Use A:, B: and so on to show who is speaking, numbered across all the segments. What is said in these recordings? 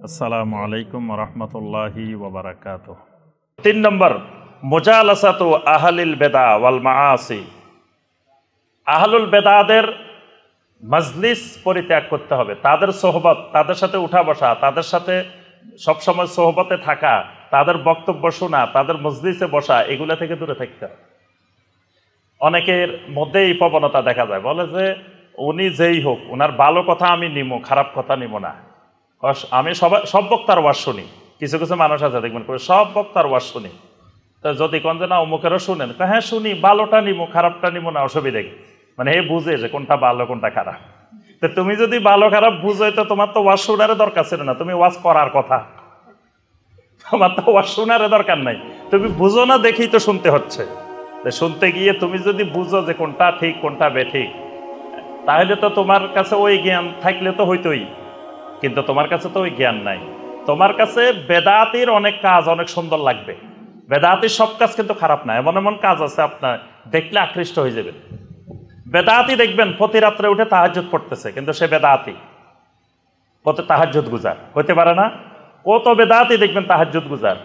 A: আসসালামু আলাইকুম রহমতুল্লাহি ওয়াবারাকাতুহ।
B: 3 নম্বর, মুজালাসাতু আহলিল বেদা ওয়াল মাআসি। আহলুল বেদাদের মজলিস পরিত্যাগ করতে হবে, তাদের সোহবত, তাদের সাথে উঠা বসা, তাদের সাথে সবসময় সোহবতে থাকা, তাদের বক্তব্য শোনা, তাদের মজলিসে বসা, এগুলা থেকে দূরে থাকতে হবে। অনেকের মধ্যে এই প্রবণতা দেখা যায়, বলে যে উনি যেই হোক, ওনার ভালো কথা আমি নিমো, খারাপ কথা নিমো না। আমি সব বক্তার ওয়াজ শুনি। কিছু কিছু মানুষ আছে দেখবেন সব বক্তার ওয়াজ শুনি। তো যদি কোন যে না অমুকেরও শুনেন, হ্যাঁ শুনি, ভালোটা নিমো খারাপটা নিমো না, অসুবিধা কি? মানে এ বুঝে যে কোনটা ভালো কোনটা খারাপ। তো তুমি যদি ভালো খারাপ বুঝো, তো তোমার তো ওয়াজ শোনার দরকার ছিল না, তুমি ওয়াজ করার কথা। তোমার তো ওয়াজ শোনার দরকার নাই, তুমি বুঝো না দেখেই তো শুনতে হচ্ছে। শুনতে গিয়ে তুমি যদি বুঝো যে কোনটা ঠিক কোনটা বেঠিক, তাহলে তো তোমার কাছে ওই জ্ঞান থাকলে তো হইতোই, কিন্তু তোমার কাছে তো ওই জ্ঞান নাই। তোমার কাছে বেদাতির অনেক কাজ অনেক সুন্দর লাগবে, বেদাতির সব কাজ কিন্তু খারাপ না। এমন এমন কাজ আছে আপনার দেখলে আকৃষ্ট হয়ে যাবেন। বেদাতি দেখবেন প্রতি রাত্রে উঠে তাহাজ্জুদ পড়তেছে, কিন্তু সে বেদাতি, কত তাহাজ্জুদ গুজার হইতে পারে না। কত বেদাতি দেখবেন তাহাজ্জুদ গুজার,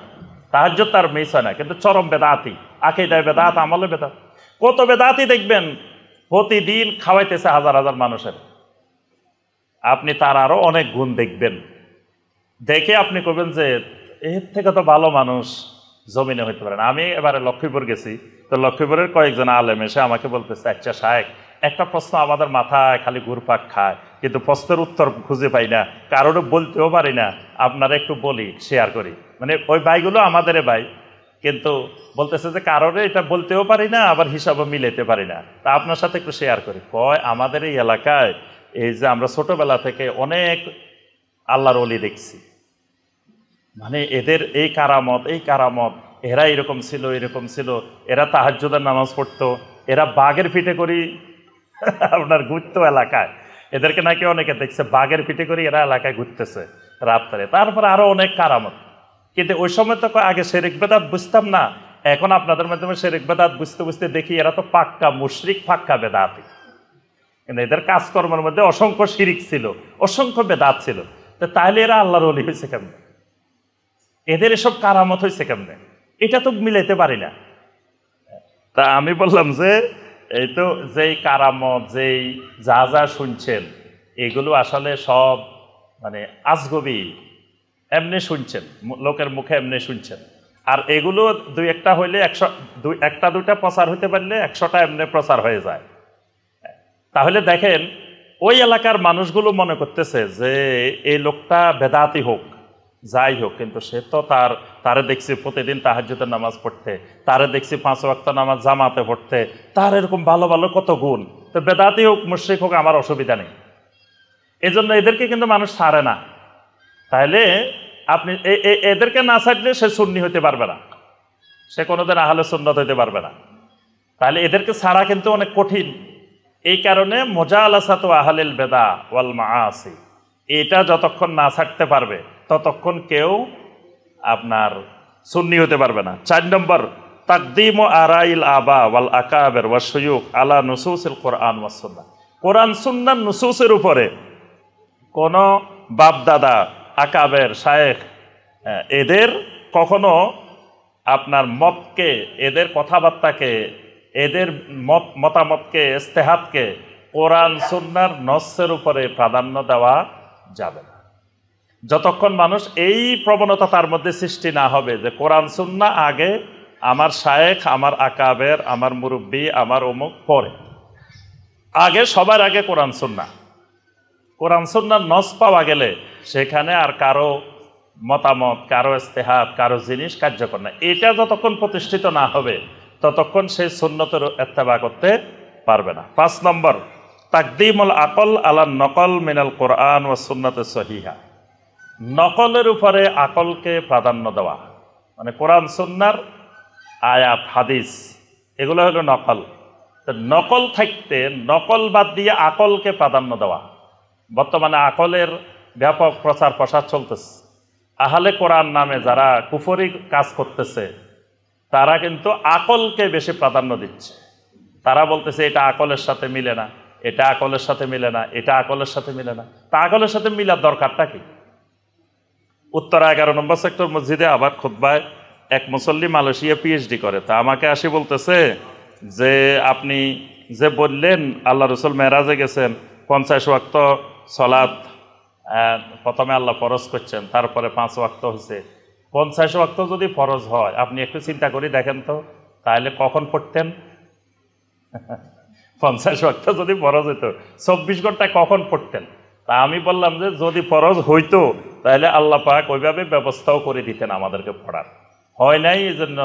B: তাহাজ্জুদ তার মিস হয় না, কিন্তু চরম বেদাতি, আকীদায় বেদাত, আমলে বেদাত। কত বেদাতি দেখবেন প্রতিদিন খাওয়াইতেছে হাজার হাজার মানুষের, আপনি তার আরো অনেক গুণ দেখবেন। দেখে আপনি করবেন যে এর থেকে তো ভালো মানুষ জমিনে হইতে পারে না। আমি এবারে লক্ষ্মীপুর গেছি, তো লক্ষ্মীপুরের কয়েকজন আলেম এসে আমাকে বলতেছে, আচ্ছা সাহেব, একটা প্রশ্ন আমাদের মাথায় খালি ঘুরপাক খায়, কিন্তু প্রশ্নের উত্তর খুঁজে পাই না, কারোর বলতেও পারি না, আপনারা একটু বলি, শেয়ার করি। মানে ওই ভাইগুলো আমাদের ভাই, কিন্তু বলতেছে যে কারোরে এটা বলতেও পারি না, আবার হিসাবও মিলাইতে পারি না, তা আপনার সাথে একটু শেয়ার করি। কয় আমাদের এই এলাকায় এই যে আমরা ছোটবেলা থেকে অনেক আল্লাহর ওলি দেখছি, মানে এদের এই কারামত এই কারামত, এরা এরকম ছিল এরকম ছিল, এরা তাহাজ্জুদের নামাজ পড়তো, এরা বাঘের পিঠে করি আপনার ঘুরতো এলাকায়, এদেরকে নাকি অনেকে দেখছে বাঘের পিঠে করি এরা এলাকায় ঘুরতেছে রাত্রে। তারপরে আরো অনেক কারামত। কিন্তু ওই সময় তো আগে শিরক বেদাত বুঝতাম না, এখন আপনাদের মাধ্যমে শিরক বেদাত বুঝতে বুঝতে দেখি এরা তো পাক্কা মুশরিক, পাক্কা বেদাতি। কিন্তু এদের কাজকর্মের মধ্যে অসংখ্য শিরিক ছিল, অসংখ্য বেদাত ছিল। তো তাহলে এরা আল্লাহর ওলি হয়েছে কেমনে? এদের এসব কারামত হয়েছে কেমনে? এটা তো মিলাইতে পারি না। তা আমি বললাম যে এই তো যেই কারামত, যেই যা যা শুনছেন, এগুলো আসলে সব মানে আজগবি, এমনি শুনছেন, লোকের মুখে এমনি শুনছেন। আর এগুলো দুই একটা হইলে একটা দুইটা প্রচার হইতে পারলে 100টা এমনি প্রচার হয়ে যায়। তাহলে দেখেন ওই এলাকার মানুষগুলো মনে করতেছে যে এই লোকটা বেদাতি হোক যাই হোক, কিন্তু সে তো তারে দেখছি প্রতিদিন তাহাজ্জুদের নামাজ পড়তে, তারে দেখছি 5 ওয়াক্ত নামাজ জামাতে পড়তে, তার এরকম ভালো ভালো কত গুণ, তো বেদাতি হোক মুশরিক হোক আমার অসুবিধা নেই। এজন্য এদেরকে কিন্তু মানুষ ছাড়ে না। তাহলে আপনি এদেরকে না ছাড়লে সে সুন্নি হইতে পারবে না, সে কোনোদিন আহলে সুন্নাত হইতে পারবে না। তাহলে এদেরকে ছাড়া কিন্তু অনেক কঠিন। এই কারণে মুজালাসাতু আহলিল বেদা ওয়াল মাআসি, এটা যতক্ষণ না ছাড়তে পারবে ততক্ষণ কেউ আপনার সুন্নি হতে পারবে না। 4 নম্বর, তাকদিমু আরাইল আবা ওয়াল আকাবের ওয়া শুয়ুখ আলা নুসুসিল কোরআন ওয়াস সুন্নাহ। কোরআন সুন্নাহর নুসুসের উপরে কোন বাপ দাদা, আকাবের, শায়েখ, এদের কখনো আপনার মতকে, এদের কথাবার্তাকে, এদের মতামতকে, ইস্তেহাদকে কোরআন সুন্নাহর নসের উপরে প্রাধান্য দেওয়া যাবে না। যতক্ষণ মানুষ এই প্রবণতা তার মধ্যে সৃষ্টি না হবে যে কোরআন সুন্নাহ আগে, আমার শায়েখ, আমার আকাবের, আমার মুরব্বী, আমার অমুক পরে, আগে সবার আগে কোরআন সুন্নাহ। কোরআন সুন্নাহর নস পাওয়া গেলে সেখানে আর কারো মতামত, কারো ইস্তেহাদ, কারো জিনিস কার্যকর না। এটা যতক্ষণ প্রতিষ্ঠিত না হবে ততক্ষণ সেই সুন্নতের ইত্তেবা করতে পারবে না। 5 নম্বর, তাকদিমুল আকল আলা নকল মিনাল কোরআন ওয়া সুন্নাতে সহিহা। নকলের উপরে আকলকে প্রাধান্য দেওয়া, মানে কোরআন সুন্নাহর আয়াত, হাদিস, এগুলো হলো নকল। তো নকল থাকতে নকল বাদ দিয়ে আকলকে প্রাধান্য দেওয়া। বর্তমানে আকলের ব্যাপক প্রচার প্রসার চলতেছে। আহলে কোরআন নামে যারা কুফরি কাজ করতেছে তারা কিন্তু আকলকে বেশি প্রাধান্য দিচ্ছে। তারা বলতেছে এটা আকলের সাথে মিলে না, এটা আকলের সাথে মিলে না, এটা আকলের সাথে মিলে না। তা আকলের সাথে মিলার দরকারটা কি? উত্তরা 11 নম্বর সেক্টর মসজিদে আবার খুতবায় এক মুসল্লি মালয়েশিয়া পিএইচডি করে, তা আমাকে আসি বলতেছে যে আপনি যে বললেন আল্লাহ রসুল মেরাজে গেছেন, 50 ওয়াক্ত সলাৎ প্রথমে আল্লাহ ফরজ করছেন, তারপরে 5 ওয়াক্ত হয়েছে। 50 ওয়াক্ত যদি ফরজ হয়, আপনি একটু চিন্তা করে দেখেন তো, তাহলে কখন পড়তেন? 50 ওয়াক্ত যদি ফরজ হইতো 24 ঘন্টায় কখন পড়তেন? তা আমি বললাম যে যদি ফরজ হইতো তাহলে আল্লাহ পাক ওইভাবে ব্যবস্থাও করে দিতেন আমাদেরকে পড়ার। হয় নাই, এই জন্য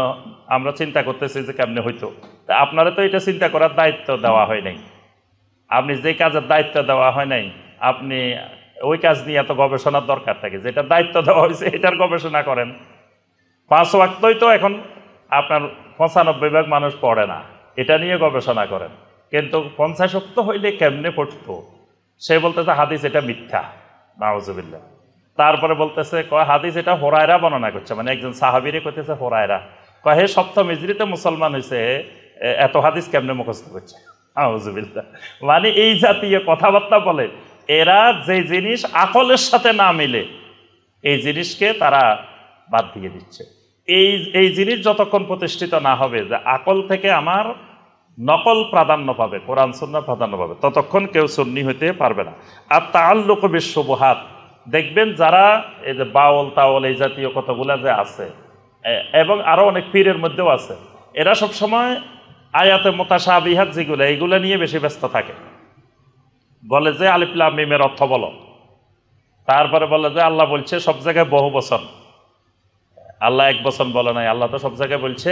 B: আমরা চিন্তা করতেছি যে কেমনে হইতো। তা আপনারা তো এটা চিন্তা করার দায়িত্ব দেওয়া হয় নাই। আপনি যে কাজের দায়িত্ব দেওয়া হয় নাই, আপনি ওই কাজ নিয়ে এত গবেষণার দরকার থাকে। যেটা দায়িত্ব দেওয়া হয়েছে এটার গবেষণা করেন। 5 ওয়াক্তই তো এখন আপনার 95% মানুষ পড়ে না, এটা নিয়ে গবেষণা করেন। কিন্তু 50 ওয়াক্ত হইলে কেমনে পড়তো? সে বলতেছে হাদিস এটা মিথ্যা, নাউজুবিল্লাহ। তারপরে বলতেছে কয় হাদিস এটা হোরায়রা বর্ণনা করছে, মানে একজন সাহাবীরে কইতেছে হোরায়রা, কয় হে 7ম হিজরিতে মুসলমান হয়েছে, এত হাদিস কেমনে মুখস্থ করছে? নাউজুবিল্লাহ। মানে এই জাতীয় কথাবার্তা বলে। এরা যে জিনিস আকলের সাথে না মিলে এই জিনিসকে তারা বাদ দিয়ে দিচ্ছে। এই জিনিস যতক্ষণ প্রতিষ্ঠিত না হবে যে আকল থেকে আমার নকল প্রাধান্য পাবে, কোরআন সুন্নাহ প্রাধান্য পাবে, ততক্ষণ কেউ সুন্নি হইতে পারবে না। আর তাআল্লুক বিশুবহাত, দেখবেন যারা এই যে বাউল তাওল এই জাতীয় কতগুলা যে আছে, এবং আরো অনেক পীরের মধ্যেও আছে, এরা সব সময় আয়াতে মুতাশাবিহাত যেগুলো, এইগুলো নিয়ে বেশি ব্যস্ত থাকে। বলে যে আলিফ লাম মিমের অর্থ বলো, তারপরে বলে যে আল্লাহ বলছে সব জায়গায় বহু বচন, আল্লাহ এক বচন বলে নাই, আল্লাহ তো সব জায়গায় বলছে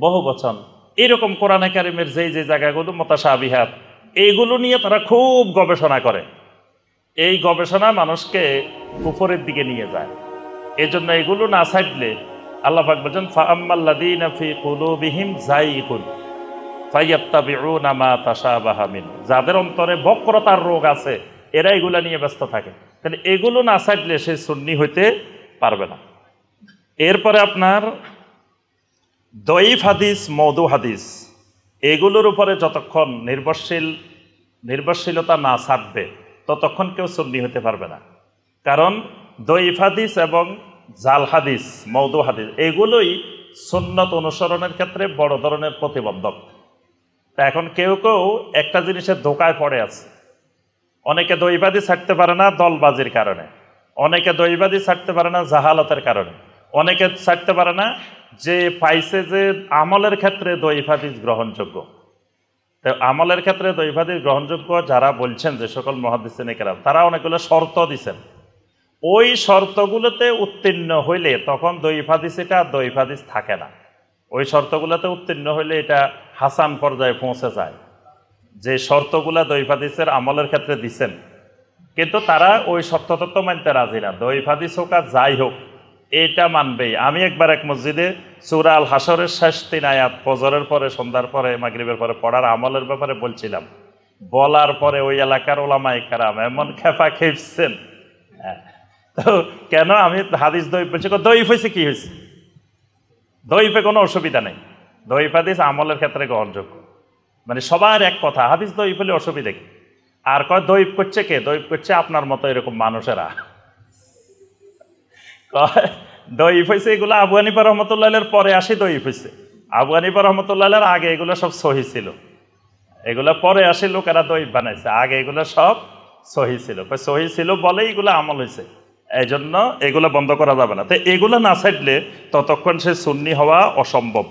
B: বহু বচন। এরকম কোরআনে কারিমের যে জায়গাগুলো মুতাশাবিহাত, এইগুলো নিয়ে তারা খুব গবেষণা করে। এই গবেষণা মানুষকে কুফরের দিকে নিয়ে যায়। এজন্য এগুলো না ছাড়লে আল্লাহ পাক বলেন ফাআম্মাল্লাযীনা ফী কুলুবিহিম যায়গুন ফায়াত্তাবিউনা মা তাশাবাহা মিন, যাদের অন্তরে বক্রতার রোগ আছে এরা এগুলা নিয়ে ব্যস্ত থাকে। তাহলে এগুলো না ছাড়লে সে সুন্নি হইতে পারবে না। এরপরে আপনার দঈফ হাদিস, মওদু হাদিস, এগুলোর উপরে যতক্ষণ নির্ভরশীলতা না ছাড়বে ততক্ষণ কেউ সুন্নি হতে পারবে না। কারণ দঈফ হাদিস এবং জাল হাদিস, মওদু হাদিস, এগুলোই সুন্নত অনুসরণের ক্ষেত্রে বড় ধরনের প্রতিবন্ধক। তা এখন কেউ একটা জিনিসের ধোকায় পড়ে আছে। অনেকে দঈফ হাদিস ছাড়তে পারে না দলবাজির কারণে, অনেকে দঈফ হাদিস ছাড়তে পারে না জাহালতের কারণে, অনেকে ছাড়তে পারে না যে পাইছে যে আমলের ক্ষেত্রে দঈফ হাদিস গ্রহণযোগ্য। তো আমলের ক্ষেত্রে দঈফ হাদিস গ্রহণযোগ্য যারা বলছেন, যে সকল মুহাদ্দিসিনে কেরাম, তারা অনেকগুলো শর্ত দিচ্ছেন। ওই শর্তগুলোতে উত্তীর্ণ হইলে তখন দঈফ হাদিস এটা দঈফ হাদিস থাকে না। ওই শর্তগুলোতে উত্তীর্ণ হইলে এটা হাসান পর্যায়ে পৌঁছে যায়। যে শর্তগুলা দঈফ হাদিসের আমলের ক্ষেত্রে দিচ্ছেন, কিন্তু তারা ওই শর্ত তত্ত্ব মানতে রাজি না। দঈফ হাদিস হোক আর যাই হোক, এটা মানবেই। আমি একবার এক মসজিদে সূরা আল হাসরের শেষ 3 আয়াত ফজরের পরে, সন্ধ্যার পরে, মাগরিবের পরে পড়ার আমলের ব্যাপারে বলছিলাম। বলার পরে ওই এলাকার ওলামায়ে কেরাম এমন খেপা খেপছেন। তো কেন আমি হাদিস দঈফ বলছি? দঈফ হয়েছে, কি হয়েছে? দঈফে কোনো অসুবিধা নেই, দঈফ হাদিস আমলের ক্ষেত্রে গ্রহণযোগ্য। মানে সবার এক কথা, হাদিস দঈফ হলে অসুবিধা কি? আর কয় দঈফ করছে কে? দঈফ করছে আপনার মতো এরকম মানুষেরা। দঈফ হয়েছে এগুলো আবু হানিফা রহমতুল্লাহের পরে আসি দঈফ হয়েছে। আবু হানিফা রহমতুল্লাহের আগে এগুলো সব সহি ছিল, এগুলো পরে আসি লোকেরা দঈফ বানাইছে, আগে এগুলো সব সহি ছিল। সহি ছিল বলেই এগুলো আমল হয়েছে, এই জন্য এগুলো বন্ধ করা যাবে না। তো এগুলো না ছাড়লে ততক্ষণ সে সুন্নি হওয়া অসম্ভব।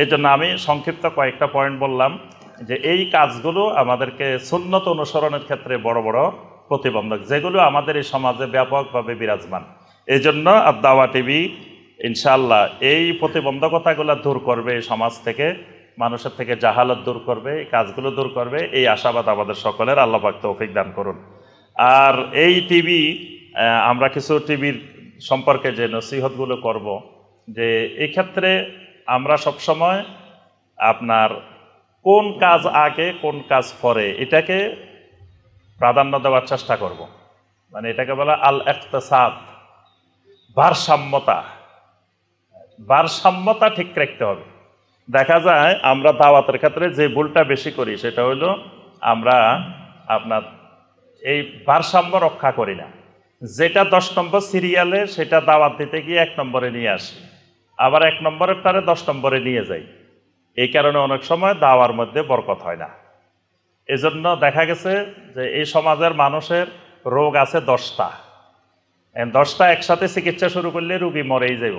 B: এই জন্য আমি সংক্ষিপ্ত কয়েকটা পয়েন্ট বললাম যে এই কাজগুলো আমাদেরকে সুন্নত অনুসরণের ক্ষেত্রে বড় বড় প্রতিবন্ধক, যেগুলো আমাদের এই সমাজে ব্যাপকভাবে বিরাজমান। এই জন্য আদ-দাওয়া টিভি ইনশাআল্লাহ এই প্রতিবন্ধকতাগুলো দূর করবে, সমাজ থেকে, মানুষের থেকে জাহালত দূর করবে, এই কাজগুলো দূর করবে, এই আশাবাদ আমাদের সকলের। আল্লাহ পাক তৌফিক দান করুন। আর এই টিভি, আমরা কিছু টিভির সম্পর্কে যে নসিহতগুলো করব, যে এই ক্ষেত্রে আমরা সবসময় আপনার কোন কাজ আগে কোন কাজ পরে এটাকে প্রাধান্য দেওয়ার চেষ্টা করব। মানে এটাকে বলা আল ইকতিসাদ, ভারসাম্যতা ঠিক রাখতে হবে। দেখা যায় আমরা দাওয়াতের ক্ষেত্রে যে ভুলটা বেশি করি সেটা হলো আমরা আপনার এই ভারসাম্য রক্ষা করি না। যেটা 10 নম্বর সিরিয়ালে সেটা দাওয়াত দিতে গিয়ে 1 নম্বরে নিয়ে আসি, আবার 1 নম্বরের টারে 10 নম্বরে নিয়ে যাই। এই কারণে অনেক সময় দাওয়ার মধ্যে বরকত হয় না। এজন্য দেখা গেছে যে এই সমাজের মানুষের রোগ আছে 10টা, 10টা একসাথে চিকিৎসা শুরু করলে রুগী মরেই যাব,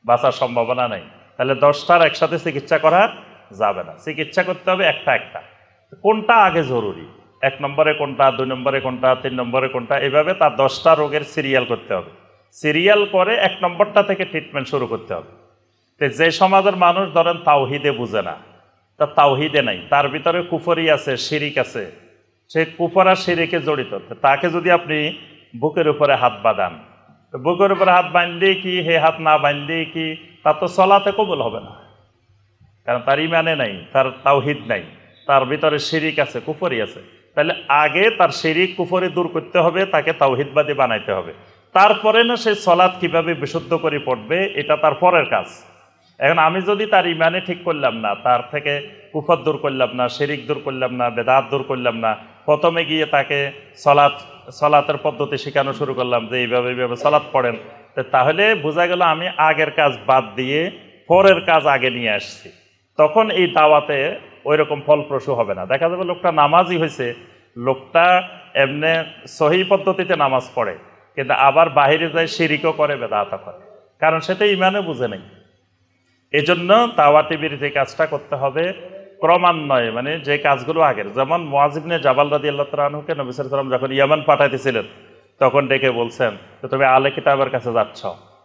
B: বাঁচার সম্ভাবনা নেই। তাহলে 10টার একসাথে চিকিৎসা করা যাবে না, চিকিৎসা করতে হবে একটা একটা। কোনটা আগে জরুরি, 1 নম্বরে কোনটা, 2 নম্বরে কোনটা, 3 নম্বরে কোনটা, এভাবে তার 10টা রোগের সিরিয়াল করতে হবে। সিরিয়াল করে 1 নম্বরটা থেকে ট্রিটমেন্ট শুরু করতে হবে। তো যে সমাজের মানুষ ধরেন তাওহিদে বুঝে না, তা তাওহিদে নাই, তার ভিতরে কুফরি আছে, শিরিক আছে, সে কুফর আর শিরিকে জড়িত, তাকে যদি আপনি বুকের উপরে হাত বাঁধান, বুকের উপরে হাত বাঁধলে কি, হে হাত না বাঁধলে কি, তার তো চলাতে কবুল হবে না, কারণ তার ইমানে নাই, তার তাওহিদ নাই, তার ভিতরে শিরিক আছে, কুফরি আছে। তাহলে আগে তার শিরিক কুফরি দূর করতে হবে, তাকে তাওহিদবাদী বানাইতে হবে, তারপরে না সে সলাৎ কিভাবে বিশুদ্ধ করে পড়বে এটা তার পরের কাজ। এখন আমি যদি তার ইমানে ঠিক করলাম না, তার থেকে কুফর দূর করলাম না, শিরিক দূর করলাম না, বেদাত দূর করলাম না, প্রথমে গিয়ে তাকে সলাতের পদ্ধতি শেখানো শুরু করলাম যে এইভাবে এইভাবে সলাৎ পড়েন, তাহলে বোঝা গেল আমি আগের কাজ বাদ দিয়ে পরের কাজ আগে নিয়ে আসছি। তখন এই দাওয়াতে ওই রকম ফলপ্রসূ হবে না। দেখা যাবে লোকটা নামাজই হয়েছে, লোকটা এমনি সহি পদ্ধতিতে নামাজ পড়ে, কিন্তু আবার বাহিরে যায় শিরিকও করে, বেদাতও করে, কারণ সেটা ইমানে বুঝে নেই। এজন্য দাওয়াতি বিরোধী কাজটা করতে হবে ক্রমান্বয়ে, মানে যে কাজগুলো আগের, যেমন মুআয ইবনে জাবাল রাদিয়াল্লাহু তাআলা আনহুকে নবী সাল্লাল্লাহু আলাইহি ওয়াসাল্লাম যখন ইয়ামান পাঠাইতেছিলেন তখন ডেকে বলছেন যে তুমি আহলে কিতাবের কাছে যাচ্ছ,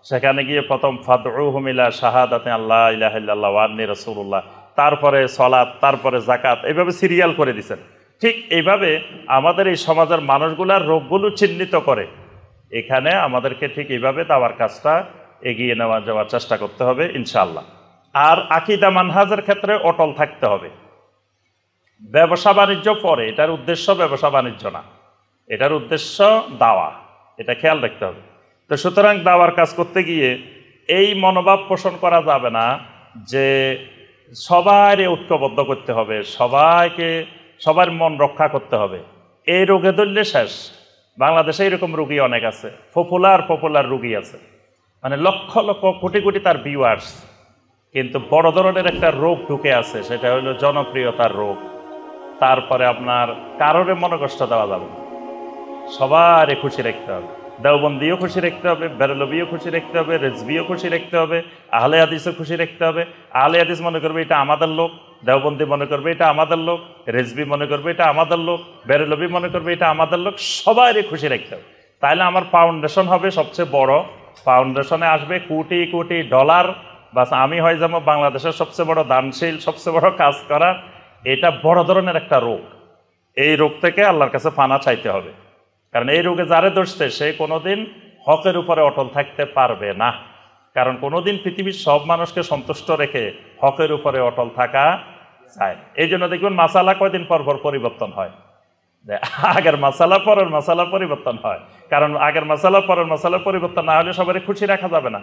B: সেখানে গিয়ে প্রথম ফাদউহুম ইলা শাহাদাতি আল্লা ইলাহা ইল্লাল্লাহ ওয়া আন্নী রাসূলুল্লাহ, তারপরে সালাত, তারপরে যাকাত, এইভাবে সিরিয়াল করে দিয়েছেন। ঠিক এইভাবে আমাদের এই সমাজের মানুষগুলার রোগগুলো চিহ্নিত করে এখানে আমাদেরকে ঠিক এইভাবে দাওয়ার কাজটা এগিয়ে যাওয়ার চেষ্টা করতে হবে ইনশাআল্লাহ। আর আকীদা মানহাজের ক্ষেত্রে অটল থাকতে হবে। ব্যবসা বাণিজ্য পরে, এটার উদ্দেশ্য ব্যবসা বাণিজ্য না, এটার উদ্দেশ্য দাওয়া, এটা খেয়াল রাখতে হবে। তো সুতরাং দাওয়ার কাজ করতে গিয়ে এই মনোভাব পোষণ করা যাবে না যে সবাইকে ঐক্যবদ্ধ করতে হবে, সবার মন রক্ষা করতে হবে। এই রোগে ধরলে শেষ। বাংলাদেশে এরকম রোগী অনেক আছে, পপুলার রোগী আছে, মানে লক্ষ লক্ষ কোটি কোটি তার ভিউয়ার্স, কিন্তু বড় ধরনের একটা রোগ ঢুকে আছে, সেটা হলো জনপ্রিয়তার রোগ। তারপরে আপনার কারোরে মনে কষ্ট দেওয়া যাবে না, সবারই খুশি রাখতে হবে। দেওবন্দিও খুশি রাখতে হবে, বেরলভিও খুশি রাখতে হবে, রেজভিও খুশি রাখতে হবে, আহলে হাদিসও খুশি রাখতে হবে। আহলে হাদিস মনে করবে এটা আমাদের লোক, দেওবন্দি মনে করবে এটা আমাদের লোক, রেজভি মনে করবে এটা আমাদের লোক, বেরলভি মনে করবে এটা আমাদের লোক, সবারই খুশি রাখতে হবে। তাহলে আমার ফাউন্ডেশন হবে সবচেয়ে বড়, ফাউন্ডেশনে আসবে কোটি কোটি ডলার, বাস আমি হয়ে যাবো বাংলাদেশের সবচেয়ে বড় দানশীল, সবচেয়ে বড় কাজ করা। এটা বড় ধরনের একটা রোগ। এই রোগ থেকে আল্লাহর কাছে পানা চাইতে হবে, কারণ এই রোগে যারে ধরছে সে কোনোদিন হকের উপরে অটল থাকতে পারবে না। কারণ কোনোদিন পৃথিবীর সব মানুষকে সন্তুষ্ট রেখে হকের উপরে অটল থাকা যায়। এই জন্য দেখবেন মাসালা কয়দিন পর পর পরিবর্তন হয়, আগের মাসালা পরের মাসালা পরিবর্তন হয়, কারণ আগের মাসালা পরের মাসালা পরিবর্তন না হলে সবারই খুশি রাখা যাবে না।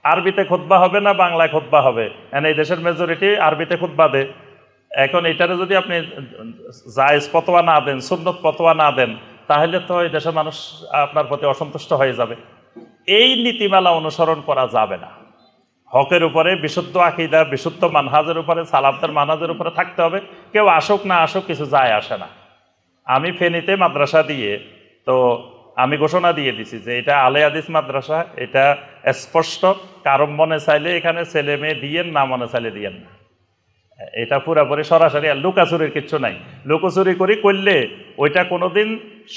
B: আরবিতে খুতবা হবে না বাংলায় খুতবা হবে, এই দেশের মেজরিটি আরবিতে খুতবা দেয়। এখন এটারে যদি আপনি জায়েজ ফতোয়া না দেন, সুন্নত ফতোয়া না দেন, তাহলে তো এই দেশের মানুষ আপনার প্রতি অসন্তুষ্ট হয়ে যাবে। এই নীতিমালা অনুসরণ করা যাবে না। হকের উপরে বিশুদ্ধ আকীদা, বিশুদ্ধ মানহাজের উপরে, সালাফদের মানহাজের উপরে থাকতে হবে। কেউ আসুক না আসুক কিছু যায় আসে না। আমি ফেনীতে মাদ্রাসা দিয়ে, তো আমি ঘোষণা দিয়ে দিছি যে এটা আহলে হাদিস মাদ্রাসা, এটা স্পষ্ট, কারণ মনে চাইলে এখানে ছেলে মেয়ে দিয়েন, না মনে চাইলে দিয়েন না। এটা পুরাপুরি সরাসরি, আর লুকাচুরির কিচ্ছু নাই। লুকোচুরি করলে ওইটা কোনোদিন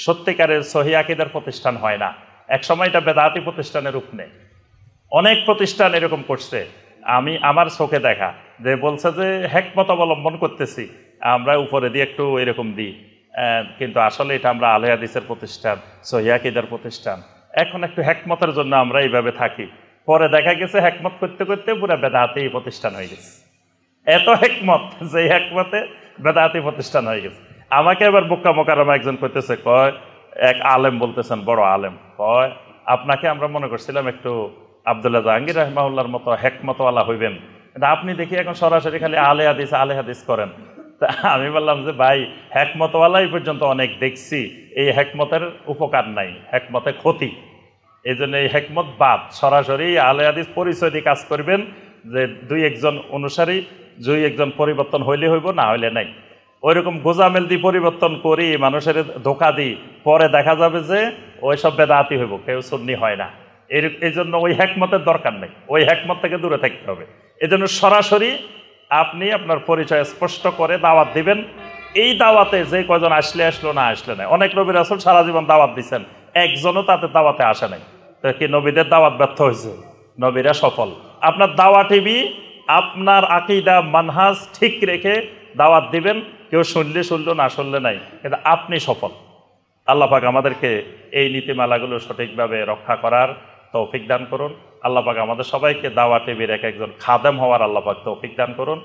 B: সত্যিকারের সহি আকীদার প্রতিষ্ঠান হয় না। একসময় এটা বেদাতি প্রতিষ্ঠানের রূপ নেয়। অনেক প্রতিষ্ঠান এরকম করছে, আমার চোখে দেখা, যে বলছে যে হেকমত অবলম্বন করতেছি আমরা, উপরে দিয়ে একটু এরকম দিই, কিন্তু আসলে এটা আমরা আহলে হাদিসের প্রতিষ্ঠান, সহি আকীদার প্রতিষ্ঠান। এখন একটু হেকমতের জন্য আমরা এইভাবে থাকি, পরে দেখা গেছে হেকমত করতে করতে পুরো বেদাতি প্রতিষ্ঠান হয়ে গেছে। এত হেকমত যে হেকমতে বেদাতি প্রতিষ্ঠান হয়ে গেছে। আমাকে এবার বুক্কা মোকাররমা একজন করতেছে, কয় এক আলেম বলতেছেন, বড় আলেম, কয় আপনাকে আমরা মনে করছিলাম একটু আব্দুল্লাহ জাহাঙ্গীর রাহিমাহুল্লাহর মতো হেকমতওয়ালা হইবেন, আপনি দেখি এখন সরাসরি খালি আহলে হাদিস করেন। তা আমি বললাম যে ভাই, হেকমতওয়ালা এই পর্যন্ত অনেক দেখছি, এই হেকমতের উপকার নাই, হেকমতে ক্ষতি। এই জন্য এই হেকমত বাদ, সরাসরি আহলে হাদিস পরিচয় দিয়ে কাজ করবেন যে দুই একজন অনুসারী, দুই একজন পরিবর্তন হইলে হইব, না হইলে নাই। ওইরকম গোজামেল দিয়ে পরিবর্তন করি, মানুষের ধোকা দিই, পরে দেখা যাবে যে ওই সব বেদাতি হইব, কেউ সুন্নি হয় না। এই জন্য ওই হেকমতের দরকার নেই, ওই হেকমত থেকে দূরে থাকতে হবে। এই জন্য সরাসরি আপনি আপনার পরিচয় স্পষ্ট করে দাওয়াত দিবেন। এই দাওয়াতে যে কয়জন আসলে আসলো, না আসলে নাই। অনেক নবী রাসূল সারা জীবন দাওয়াত দিচ্ছেন, একজনও তাতে দাওয়াতে আসে নাই। তো কি নবীদের দাওয়াত ব্যর্থ হয়েছে? নবীরা সফল। আপনার দাওয়া টিভি আপনার আকীদা মানহাজ ঠিক রেখে দাওয়াত দিবেন, কেউ শুনলে শুনলো, না শুনলে নাই, কিন্তু আপনি সফল। আল্লাহ পাক আমাদেরকে এই নীতিমালাগুলো সঠিকভাবে রক্ষা করার তৌফিক দান করুন। আল্লাহ পাক আমাদের সবাইকে দাওয়া টিভির এক একজন খাদেম হওয়ার আল্লাহ পাক তৌফিক দান করুন।